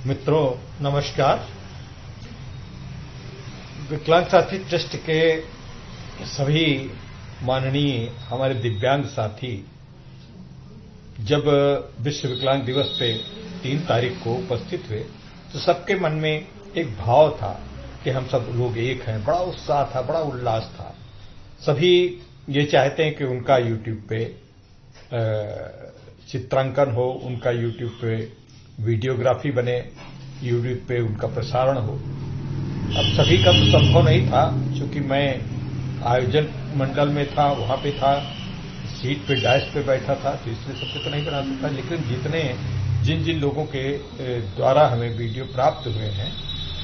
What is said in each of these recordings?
मित्रों नमस्कार। विकलांग साथी ट्रस्ट के सभी माननीय हमारे दिव्यांग साथी जब विश्व विकलांग दिवस पे 3 तारीख को उपस्थित हुए तो सबके मन में एक भाव था कि हम सब लोग एक हैं। बड़ा उत्साह था, बड़ा उल्लास था। सभी ये चाहते हैं कि उनका यूट्यूब पे चित्रांकन हो, उनका यूट्यूब पे वीडियोग्राफी बने, यूट्यूब पे उनका प्रसारण हो। अब सभी का तो संभव नहीं था, क्योंकि मैं आयोजन मंडल में था, वहां पे था, सीट पे डैश पे बैठा था, तो इसलिए सबसे तो नहीं बना सकता। लेकिन जिन लोगों के द्वारा हमें वीडियो प्राप्त हुए हैं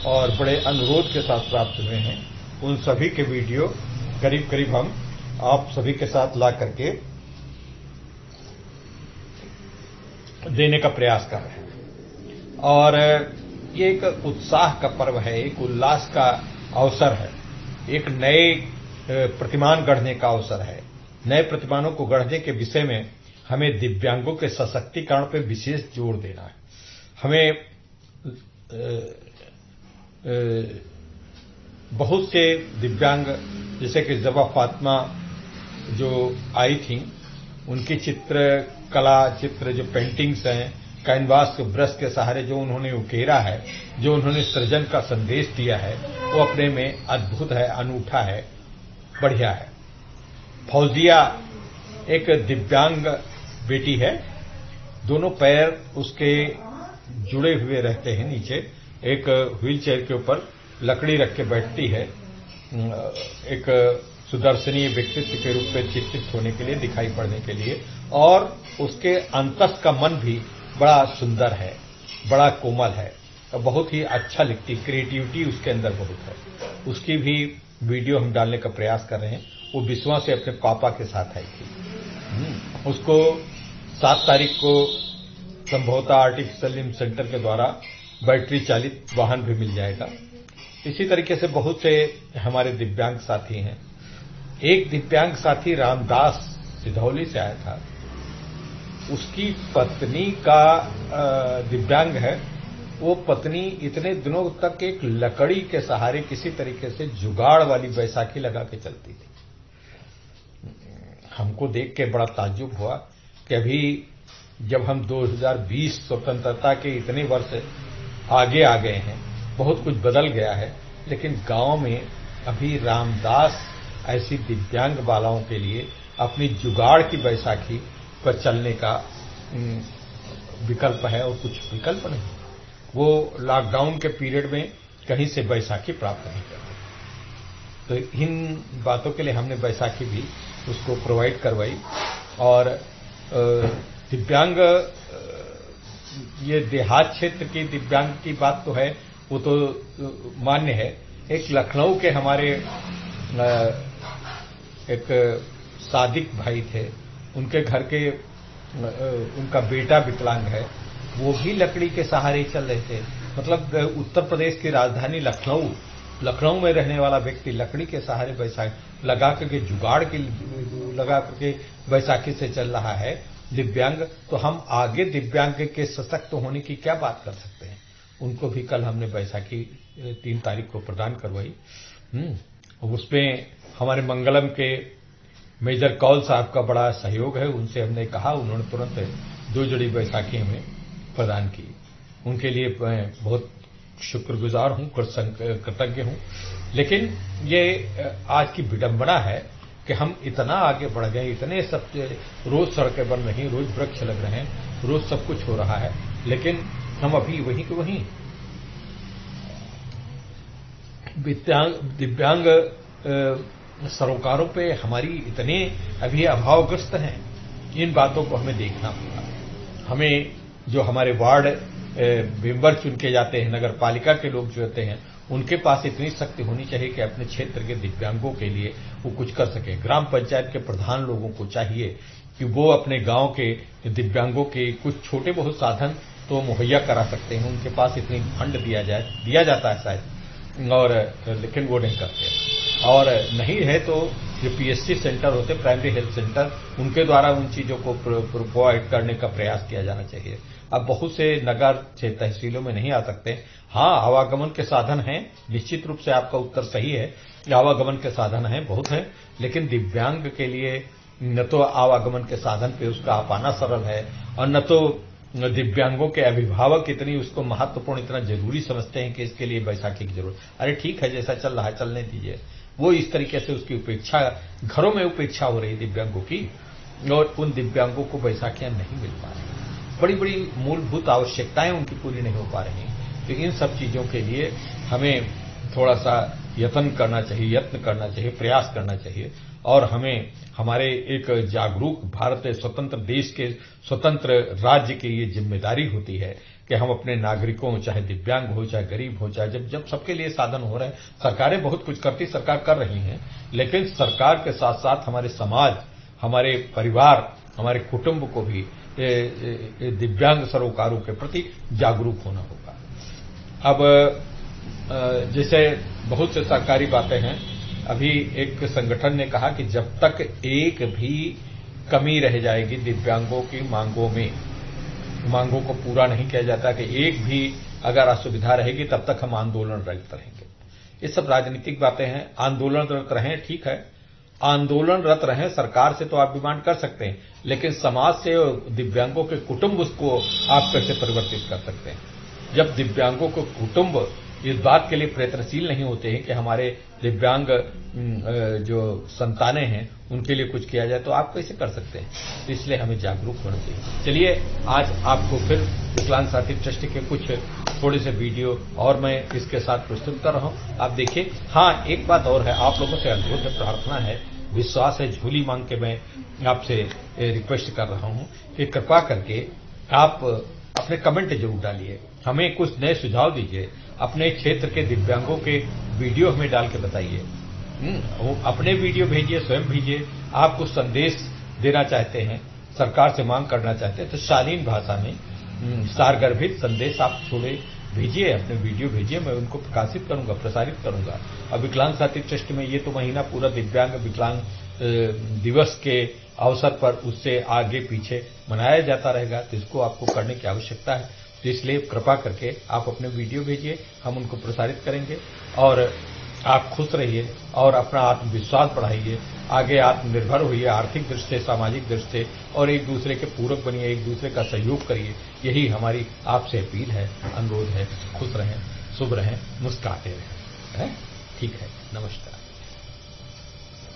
और बड़े अनुरोध के साथ प्राप्त हुए हैं, उन सभी के वीडियो करीब करीब हम आप सभी के साथ ला करके देने का प्रयास कर रहे हैं। और ये एक उत्साह का पर्व है, एक उल्लास का अवसर है, एक नए प्रतिमान गढ़ने का अवसर है। नए प्रतिमानों को गढ़ने के विषय में हमें दिव्यांगों के सशक्तिकरण पर विशेष जोर देना है। हमें बहुत से दिव्यांग, जैसे कि ज़बा फातिमा जो आई थी, उनकी चित्र जो पेंटिंग्स हैं, कैनवास के ब्रश के सहारे जो उन्होंने उकेरा है, जो उन्होंने सृजन का संदेश दिया है, वो अपने में अद्भुत है, अनूठा है, बढ़िया है। फौजिया एक दिव्यांग बेटी है, दोनों पैर उसके जुड़े हुए रहते हैं नीचे, एक व्हील चेयर के ऊपर लकड़ी रख के बैठती है, एक सुदर्शनीय व्यक्तित्व के रूप में चित्रित होने के लिए, दिखाई पड़ने के लिए। और उसके अंतस का मन भी बड़ा सुंदर है, बड़ा कोमल है, बहुत ही अच्छा लिखती, क्रिएटिविटी उसके अंदर बहुत है। उसकी भी वीडियो हम डालने का प्रयास कर रहे हैं। वो बिस्वा से अपने पापा के साथ आई थी। उसको 7 तारीख को संभवतः आर्टिफिशियल लिम्ब सेंटर के द्वारा बैटरी चालित वाहन भी मिल जाएगा। इसी तरीके से बहुत से हमारे दिव्यांग साथी हैं। एक दिव्यांग साथी रामदास सिधौली से आया था, उसकी पत्नी का दिव्यांग है, वो पत्नी इतने दिनों तक एक लकड़ी के सहारे किसी तरीके से जुगाड़ वाली बैसाखी लगा के चलती थी। हमको देख के बड़ा ताज्जुब हुआ कि अभी जब हम 2020 स्वतंत्रता के इतने वर्ष आगे आ गए हैं, बहुत कुछ बदल गया है, लेकिन गांव में अभी रामदास ऐसी दिव्यांग बालाओं के लिए अपनी जुगाड़ की बैसाखी पर चलने का विकल्प है, और कुछ विकल्प नहीं। वो लॉकडाउन के पीरियड में कहीं से बैसाखी प्राप्त नहीं कर रहे, तो इन बातों के लिए हमने बैसाखी भी उसको प्रोवाइड करवाई। और दिव्यांग, ये देहात क्षेत्र की दिव्यांग की बात तो है, वो तो मान्य है। एक लखनऊ के हमारे एक सादिक भाई थे, उनके घर के उनका बेटा विकलांग है, वो भी लकड़ी के सहारे चल रहे थे। मतलब उत्तर प्रदेश की राजधानी लखनऊ में रहने वाला व्यक्ति लकड़ी के सहारे बैसाखी लगा करके, जुगाड़ की लगा करके बैसाखी से चल रहा है दिव्यांग। तो हम आगे दिव्यांग के सशक्त होने की क्या बात कर सकते हैं। उनको भी कल हमने बैसाखी 3 तारीख को प्रदान करवाई। उसमें हमारे मंगलम के मेजर कौल साहब का बड़ा सहयोग है। उनसे हमने कहा, उन्होंने तुरंत 2 जोड़ी बैसाखी हमें प्रदान की। उनके लिए मैं बहुत शुक्रगुजार हूं, कृतज्ञ हूं। लेकिन ये आज की विडंबना है कि हम इतना आगे बढ़ गए, इतने सब, रोज सड़कें बन रही, रोज वृक्ष लग रहे हैं, रोज सब कुछ हो रहा है, लेकिन हम अभी वहीं के वहीं। दिव्यांग सरोकारों पे हमारी इतने अभी अभावग्रस्त हैं, इन बातों को हमें देखना होगा। हमें जो हमारे वार्ड मेंबर चुन के जाते हैं, नगर पालिका के लोग जो होते हैं, उनके पास इतनी शक्ति होनी चाहिए कि अपने क्षेत्र के दिव्यांगों के लिए वो कुछ कर सके। ग्राम पंचायत के प्रधान लोगों को चाहिए कि वो अपने गांव के दिव्यांगों के कुछ छोटे बहुत साधन तो मुहैया करा सकते हैं। उनके पास इतनी फंड दिया जाता है शायद, और लेकिन वो नहीं करते। और नहीं है तो जो पीएचसी सेंटर होते, प्राइमरी हेल्थ सेंटर, उनके द्वारा उन चीजों को प्रोवाइड करने का प्रयास किया जाना चाहिए। अब बहुत से नगर तहसीलों में नहीं आ सकते। हाँ, आवागमन के साधन हैं, निश्चित रूप से आपका उत्तर सही है, आवागमन के साधन हैं, बहुत हैं, लेकिन दिव्यांग के लिए न तो आवागमन के साधन पे उसका आ पाना सरल है, और न तो दिव्यांगों के अभिभावक इतनी उसको महत्वपूर्ण, इतना जरूरी समझते हैं कि इसके लिए बैसाखी की जरूरत। अरे ठीक है, जैसा चल रहा है चलने दीजिए। वो इस तरीके से उसकी उपेक्षा, घरों में उपेक्षा हो रही है दिव्यांगों की, और उन दिव्यांगों को बैसाखियां नहीं मिल पा रही। बड़ी बड़ी मूलभूत आवश्यकताएं उनकी पूरी नहीं हो पा रही। तो इन सब चीजों के लिए हमें थोड़ा सा यत्न करना चाहिए, प्रयास करना चाहिए, और हमें हमारे एक जागरूक भारत स्वतंत्र देश के स्वतंत्र राज्य की ये जिम्मेदारी होती है कि हम अपने नागरिकों, चाहे दिव्यांग हो, चाहे गरीब हो, चाहे जब सबके लिए साधन हो रहे हैं। सरकारें बहुत कुछ करती, सरकार कर रही हैं, लेकिन सरकार के साथ साथ हमारे समाज, हमारे परिवार, हमारे कुटुंब को भी दिव्यांग सरोकारों के प्रति जागरूक होना होगा। अब जैसे बहुत से सरकारी बातें हैं, अभी एक संगठन ने कहा कि जब तक एक भी कमी रह जाएगी दिव्यांगों की मांगों को पूरा नहीं किया जाता, कि एक भी अगर असुविधा रहेगी तब तक हम आंदोलनरत रहेंगे। ये सब राजनीतिक बातें हैं। आंदोलनरत रहें, ठीक है, आंदोलनरत रहें, सरकार से तो आप डिमांड कर सकते हैं, लेकिन समाज से और दिव्यांगों के कुटुंब उसको आप कैसे परिवर्तित कर सकते हैं? जब दिव्यांगों को कुटुंब इस बात के लिए प्रयत्नशील नहीं होते हैं कि हमारे दिव्यांग जो संतानें हैं उनके लिए कुछ किया जाए, तो आप कैसे कर सकते हैं? तो इसलिए हमें जागरूक होना चाहिए। चलिए, आज आपको फिर विकलांग साथी ट्रस्ट के कुछ थोड़े से वीडियो और मैं इसके साथ प्रस्तुत कर रहा हूं, आप देखिए। हाँ, एक बात और है, आप लोगों से अनुरोध है, प्रार्थना है, विश्वास है, झोली मांग के मैं आपसे रिक्वेस्ट कर रहा हूं कि कृपा करके आप अपने कमेंट जरूर डालिए, हमें कुछ नए सुझाव दीजिए, अपने क्षेत्र के दिव्यांगों के वीडियो हमें डाल के बताइए। अपने वीडियो भेजिए, स्वयं भेजिए। आप कुछ संदेश देना चाहते हैं, सरकार से मांग करना चाहते हैं, तो शालीन भाषा में सारगर्भित संदेश आप छोड़े, भेजिए, अपने वीडियो भेजिए, मैं उनको प्रकाशित करूंगा, प्रसारित करूंगा। अब विकलांग साथी ट्रस्ट में ये तो महीना पूरा दिव्यांग विकलांग दिवस के अवसर पर उससे आगे पीछे मनाया जाता रहेगा, तो इसको आपको करने की आवश्यकता है। तो इसलिए कृपा करके आप अपने वीडियो भेजिए, हम उनको प्रसारित करेंगे, और आप खुश रहिए और अपना आत्मविश्वास बढ़ाइए, आगे आत्मनिर्भर होइए, आर्थिक दृष्टि से, सामाजिक दृष्टि से, और एक दूसरे के पूरक बनिए, एक दूसरे का सहयोग करिए। यही हमारी आपसे अपील है, अनुरोध है। खुश रहें, शुभ रहें, मुस्कुराते रहें। ठीक है, नमस्कार।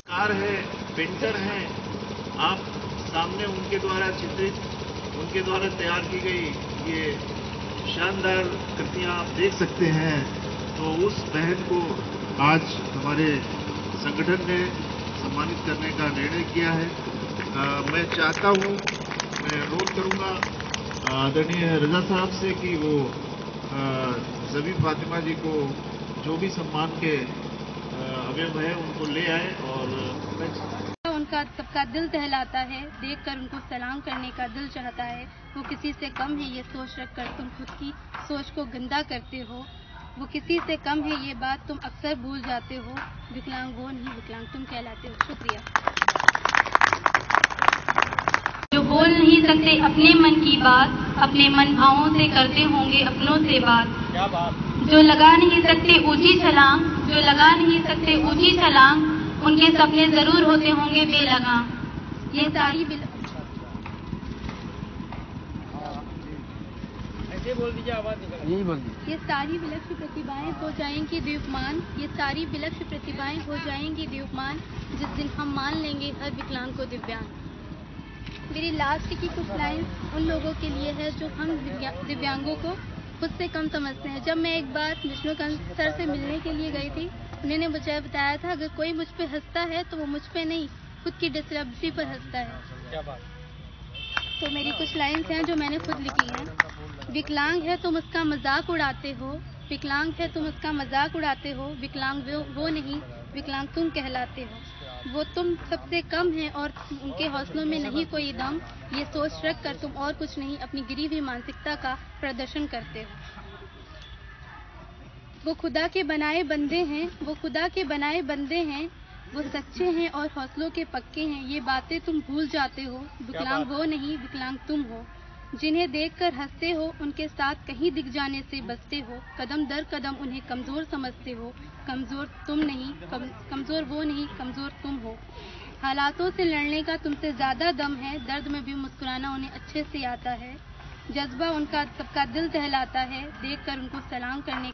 कार है, पेंटर है, आप सामने उनके द्वारा चित्रित, उनके द्वारा तैयार की गई ये शानदार कृतियां आप देख सकते हैं। तो उस बहन को आज हमारे संगठन ने सम्मानित करने का निर्णय किया है। मैं चाहता हूं, मैं अनुरोध करूंगा आदरणीय रजा साहब से कि वो ज़बीन फातिमा जी को जो भी सम्मान के अवयव है उनको ले आए, और उनका सबका दिल दहलाता है, देखकर उनको सलाम करने का दिल चाहता है। वो किसी से कम है ये सोच रखकर तुम खुद की सोच को गंदा करते हो। वो किसी से कम है ये बात तुम अक्सर भूल जाते हो। विकलांग वो नहीं, विकलांग तुम कहलाते हो। शुक्रिया। जो बोल नहीं सकते अपने मन की बात, अपने मन भावों से करते होंगे अपनों से बात। क्या बात? जो लगा नहीं सकते ऊंची छलांग, जो लगा नहीं सकते ऊंची छलांग, उनके सपने जरूर होते होंगे बेलगाम। ये सारी ऐसे बोल दीजिए, आवाज निकल। यही बोल दीजिए। ये सारी विलक्षण प्रतिभाएं हो जाएंगी दीपमान, ये सारी विलक्षण प्रतिभाएं हो जाएंगी दीपमान, जिस दिन हम मान लेंगे हर विकलांग को दिव्यांग। मेरी लास्ट की कुछ लाइन उन लोगों के लिए है जो हम दिव्यांगों को खुद से कम समझते हैं। जब मैं एक बार विष्णुकांत सर से मिलने के लिए गई थी, उन्होंने मुझे बताया था अगर कोई मुझ पे हंसता है तो वो मुझ पे नहीं, खुद की डिसएबिलिटी पर हंसता है। क्या बात? तो मेरी कुछ लाइन्स हैं जो मैंने खुद लिखी हैं। विकलांग है तुम उसका मजाक उड़ाते हो, विकलांग है तुम उसका मजाक उड़ाते हो, विकलांग वो नहीं, विकलांग तुम कहलाते हो। वो तुम सबसे कम है और उनके हौसलों में नहीं कोई दम, ये सोच रख कर तुम और कुछ नहीं अपनी गिरी हुई मानसिकता का प्रदर्शन करते हो। वो खुदा के बनाए बंदे हैं, वो खुदा के बनाए बंदे हैं, वो सच्चे हैं और हौसलों के पक्के हैं, ये बातें तुम भूल जाते हो। विकलांग वो नहीं, विकलांग तुम हो। जिन्हें देखकर हंसते हो, उनके साथ कहीं दिख जाने से बचते हो। कदम दर कदम उन्हें कमजोर समझते हो। कमजोर तुम नहीं, कमजोर वो नहीं, कमजोर तुम हो। हालातों से लड़ने का तुमसे ज्यादा दम है, दर्द में भी मुस्कुराना उन्हें अच्छे से आता है। जज्बा उनका सबका दिल दहलाता है, देखकर उनको सलाम करने